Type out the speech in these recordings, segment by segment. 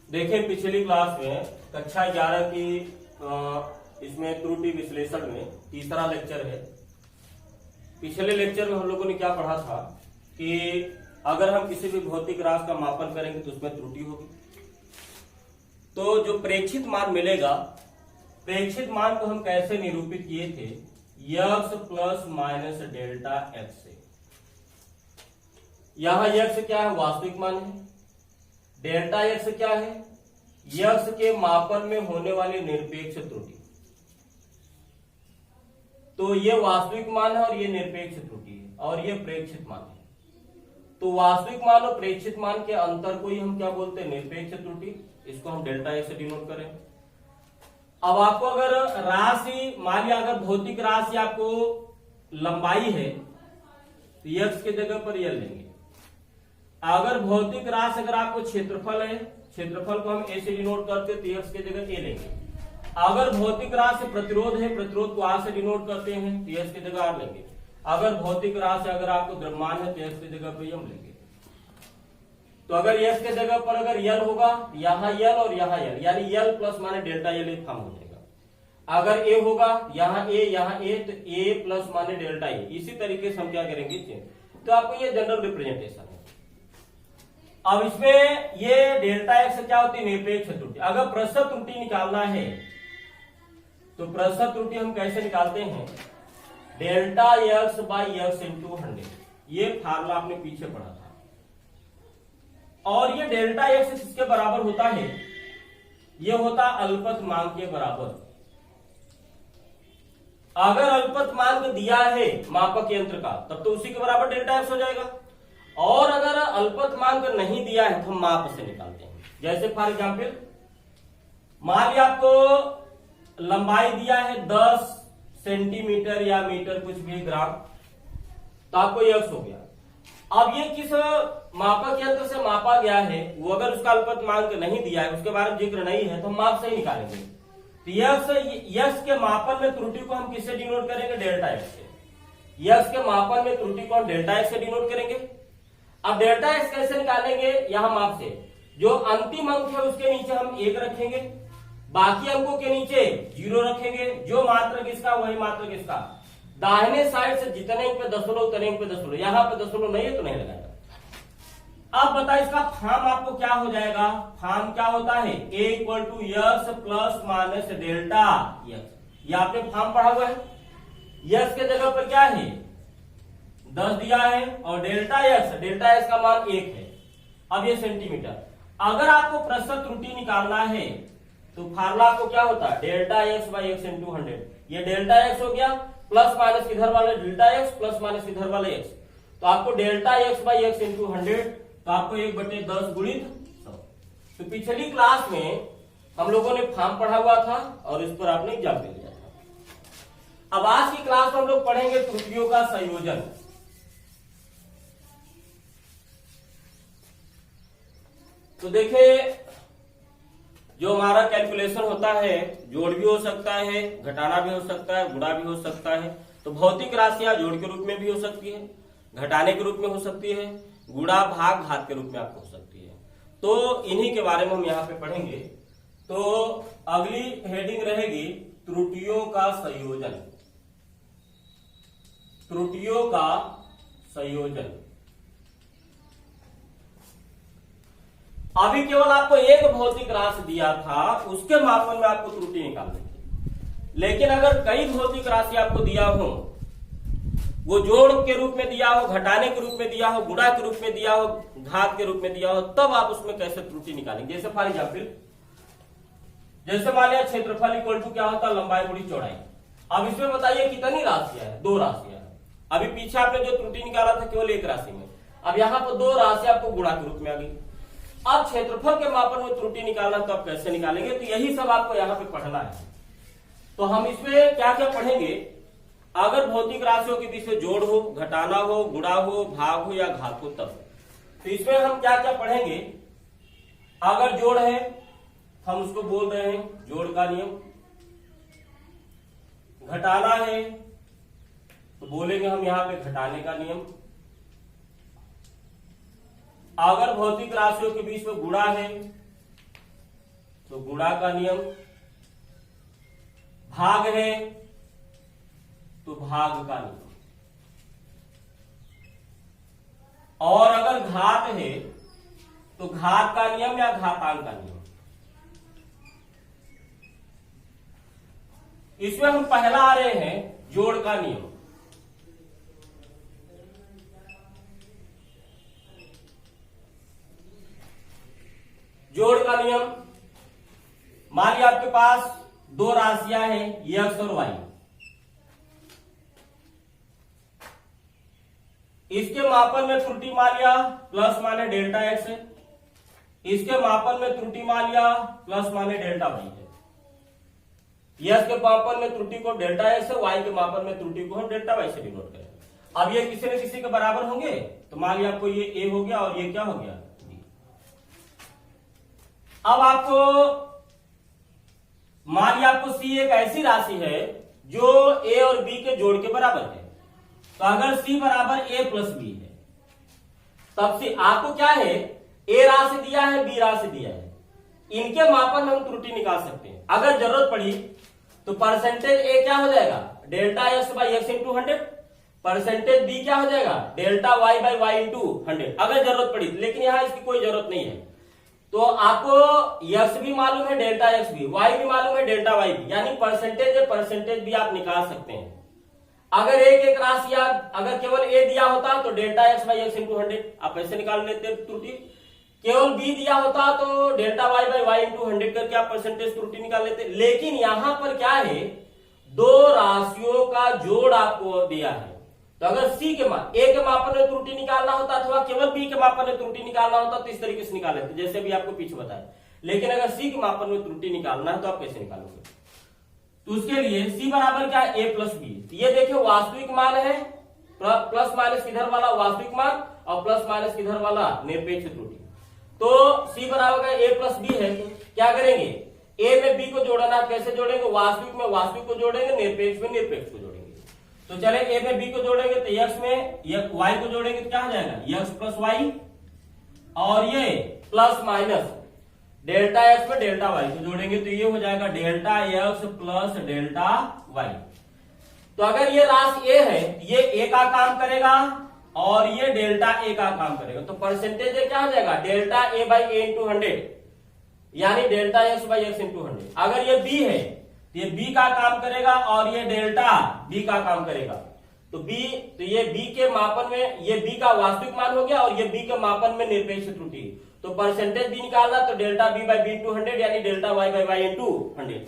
देखिए पिछली क्लास में कक्षा 11 की इसमें त्रुटि विश्लेषण में तीसरा लेक्चर है। पिछले लेक्चर में हम लोगों ने क्या पढ़ा था कि अगर हम किसी भी भौतिक राशि का मापन करेंगे तो उसमें त्रुटि होगी। तो जो प्रेक्षित मान मिलेगा, प्रेक्षित मान को हम कैसे निरूपित किए थे, x plus minus delta x से। यहां यक्स क्या है, वास्तविक मान है। डेल्टा एक्स क्या है, यक्स के मापन में होने वाली निरपेक्ष त्रुटि। तो ये वास्तविक मान है और ये निरपेक्ष त्रुटि है और ये प्रेक्षित मान है। तो वास्तविक मान और प्रेक्षित मान के अंतर को ही हम क्या बोलते हैं, निरपेक्ष त्रुटि। इसको हम डेल्टा एक्स से डिनोट करें। अब आपको अगर राशि, मान लिया अगर भौतिक राशि आपको लंबाई है तो यक्स की जगह पर यल लेंगे। अगर भौतिक राशि अगर आपको क्षेत्रफल है, क्षेत्रफल को हम ए से डिनोट करते हैं तो एक्स की जगह ए लेंगे। अगर भौतिक राशि प्रतिरोध है, प्रतिरोध को आर से डिनोट करते हैं तो एक्स की जगह आर लेंगे। अगर भौतिक राशि अगर आपको द्रव्यमान है तो एक्स की जगह पे हम लेंगे। तो अगर एक्स की जगह पर अगर यल होगा, यहाँ यल और यहाँ यल, यानी यल प्लस माने डेल्टा यल एक फॉर्म हो जाएगा। अगर ए होगा, यहाँ ए तो ए प्लस माने डेल्टा ए। इसी तरीके से हम क्या करेंगे, तो आपको ये जनरल रिप्रेजेंटेशन है। अब इसमें ये डेल्टा एक्स क्या होती है, निरपेक्ष त्रुटि। अगर प्रतिशत त्रुटि निकालना है तो प्रतिशत त्रुटि हम कैसे निकालते हैं, delta x by x into 100। ये फार्मूला आपने पीछे पढ़ा था। और ये डेल्टा एक्स किसके बराबर होता है, ये होता अल्पतमांक के बराबर। अगर अल्पतमांक दिया है मापक यंत्र का तब तो उसी के बराबर डेल्टा एक्स हो जाएगा। और अगर अल्पतमांक नहीं दिया है तो हम माप से निकालते हैं। जैसे फॉर एग्जाम्पल मान लिया आपको लंबाई दिया है 10 सेंटीमीटर या मीटर, कुछ भी ग्राम, तो आपको यक्स हो गया। अब ये किस मापक यंत्र से मापा गया है, वो अगर उसका अल्पतमांक नहीं दिया है, उसके बारे में जिक्र नहीं है, तो हम माप से ही निकालेंगे। तो यक्स के मापन में त्रुटि को हम किससे डिनोट करेंगे, डेल्टा एक्स से। यक्स के मापन में त्रुटि को हम डेल्टा एक्स से डिनोट करेंगे। अब डेल्टा एक्स कैसे निकालेंगे, यहां माप से जो अंतिम अंक है उसके नीचे हम 1 रखेंगे, बाकी अंकों के नीचे 0 रखेंगे। जो मात्रक इसका वही मात्रक इसका। दाहिने साइड से जितने अंक पे दशमलव उतने अंक पे दशमलव, यहां पे दशमलव नहीं है तो नहीं लगाएगा। अब बताइए इसका फॉर्म आपको क्या हो जाएगा। फॉर्म क्या होता है, a equal to x plus minus delta x. ये आपने फॉर्म पढ़ा हुआ है। यक्स के जगह पर क्या है, 10 दिया है और डेल्टा एक्स का मान 1 है। अब ये सेंटीमीटर। अगर आपको प्रतिशत त्रुटि निकालना है तो फार्मूला आपको क्या होता है, delta x by x into 100। ये डेल्टा एक्स हो गया, प्लस माइनस किधर वाले डेल्टा एक्स, प्लस माइनस किधर वाले एक्स। तो आपको delta x by x into 100, तो आपको 1/10 गुणित 100। तो पिछली क्लास में हम लोगों ने फॉर्म पढ़ा हुआ था और इस पर आपने एग्जाम दे दिया था। अब आज की क्लास में हम लोग पढ़ेंगे त्रुटियों का संयोजन। तो देखिए जो हमारा कैलकुलेशन होता है, जोड़ भी हो सकता है, घटाना भी हो सकता है, गुणा भी हो सकता है। तो भौतिक राशियां जोड़ के रूप में भी हो सकती है, घटाने के रूप में हो सकती है, गुणा भाग घात के रूप में आपको हो सकती है। तो इन्हीं के बारे में हम यहाँ पे पढ़ेंगे। तो अगली हेडिंग रहेगी त्रुटियों का संयोजन। त्रुटियों का संयोजन। अभी केवल आपको एक भौतिक राशि दिया था, उसके मापन में आपको त्रुटि निकालनी थी। लेकिन अगर कई भौतिक राशि आपको दिया हो, वो जोड़ के रूप में दिया हो, घटाने के रूप में दिया हो, गुणा के रूप में दिया हो, घात के रूप में दिया हो, तब आप उसमें कैसे त्रुटि निकालेंगे। जैसे फॉर एग्जाम्पल, जैसे मान लिया क्षेत्रफल इक्वल टू क्या होता है, लंबाई गुणी चौड़ाई। अब इसमें बताइए कितनी राशियां है, 2 राशियां है। अभी पीछे आपने जो त्रुटि निकाला था केवल एक राशि में, अब यहाँ पर 2 राशि आपको गुणा के रूप में आ गई। अब क्षेत्रफल के मापन में त्रुटि निकालना तो आप कैसे निकालेंगे, तो यही सब आपको यहाँ पे पढ़ना है। तो हम इसमें क्या क्या पढ़ेंगे, अगर भौतिक राशियों के बीच में जोड़ हो, घटाना हो, गुणा हो, भाग हो या घात हो, तब तो इसमें हम क्या क्या पढ़ेंगे। अगर जोड़ है हम उसको बोल रहे हैं जोड़ का नियम, घटाना है तो बोलेंगे हम यहाँ पे घटाने का नियम, अगर भौतिक राशियों के बीच में गुणा है तो गुणा का नियम, भाग है तो भाग का नियम, और अगर घात है तो घात का नियम या घातांक का नियम। इसमें हम पहला आ रहे हैं जोड़ का नियम। जोड़ का नियम, मान लिया आपके पास दो राशियां हैं x और y, इसके मापन में त्रुटि मान लिया प्लस माने डेल्टा x है, इसके मापन में त्रुटि मान लिया प्लस माने डेल्टा y है। यस के मापन में त्रुटि को डेल्टा x है, y के मापन में त्रुटि को हम डेल्टा y से डिनोट करें। अब ये किसी न किसी के बराबर होंगे, तो मान लिया आपको ये a हो गया और ये क्या हो गया b। अब आपको मान लिया आपको c एक ऐसी राशि है जो a और b के जोड़ के बराबर है। तो अगर c बराबर a प्लस b है, तब से आपको क्या है, a राशि दिया है, b राशि दिया है, इनके मापन में हम त्रुटि निकाल सकते हैं। अगर जरूरत पड़ी तो परसेंटेज a क्या हो जाएगा, delta x by x into 100, percentage b क्या हो जाएगा, delta y by y into 100, अगर जरूरत पड़ी। लेकिन यहां इसकी कोई जरूरत नहीं है। तो आपको x भी मालूम है, डेल्टा x भी, y भी मालूम है, डेल्टा y भी, यानी परसेंटेज है, परसेंटेज भी आप निकाल सकते हैं। अगर एक एक राशि अगर केवल a दिया होता तो delta x by x into 100 आप ऐसे निकाल लेते त्रुटि, केवल b दिया होता तो delta y by y into 100 करके आप परसेंटेज त्रुटि निकाल लेते। लेकिन यहां पर क्या है, दो राशियों का जोड़ आपको दिया है। तो अगर c के a के मापन में त्रुटि निकालना होता अथवा केवल b के मापन में त्रुटि निकालना होता तो इस तरीके से निकाल लेते, जैसे भी आपको पीछे बताया। लेकिन अगर c के मापन में त्रुटि निकालना है तो आप कैसे निकालोगे, तो उसके लिए c बराबर क्या है, a प्लस बी। ये देखिए वास्तविक मान है, प्लस माइनस किधर वाला वास्तविक मान और प्लस माइनस किधर वाला निरपेक्ष त्रुटि। तो c बराबर का a प्लस बी है, तो क्या करेंगे, a में b को जोड़ना, कैसे जोड़ेंगे, वास्तविक में वास्तविक को जोड़ेंगे, निरपेक्ष में निरपेक्ष को जोड़ेंगे। तो चले a में b को जोड़ेंगे तो x में y को जोड़ेंगे तो क्या हो जाएगा, x प्लस वाई, और ये प्लस माइनस डेल्टा x में डेल्टा y को जोड़ेंगे तो ये हो जाएगा delta x plus delta y। तो अगर ये राशि a है, ये a का काम करेगा और ये डेल्टा a का काम करेगा, तो परसेंटेज क्या हो जाएगा, delta a by A into 100, यानी delta x by x into 100। अगर ये b है तो ये b का काम करेगा और ये डेल्टा b का काम करेगा। तो ये b के मापन में, ये b का वास्तविक मान हो गया और ये b के मापन में निरपेक्ष त्रुटि। तो परसेंटेज b निकालना तो delta b by b into 100, यानी delta y by y into 100।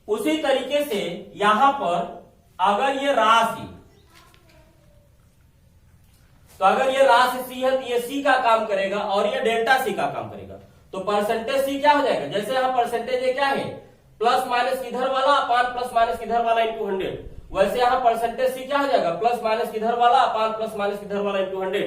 उसी तरीके से यहां पर अगर ये राशि, तो अगर ये राशि c है तो ये c का काम करेगा और ये डेल्टा c का काम करेगा। तो परसेंटेज c क्या हो जाएगा, जैसे यहां परसेंटेज ये क्या है, प्लस माइनस किधर वाला अपान प्लस माइनस किधर वाला इंटू 100, वैसे यहां परसेंटेज c क्या हो जाएगा, प्लस माइनस किधर वाला अपान प्लस माइनस किधर वाला इंटू 100।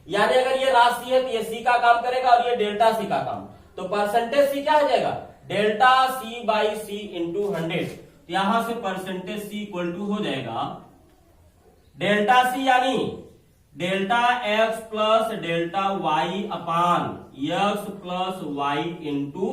यानी अगर ये राशि है तो ये c का काम करेगा और ये डेल्टा c का काम। तो परसेंटेज c क्या हो जाएगा, delta c by c into 100। यहां से परसेंटेज c इक्वल टू हो जाएगा डेल्टा c, यानी delta x plus delta y upon x plus y into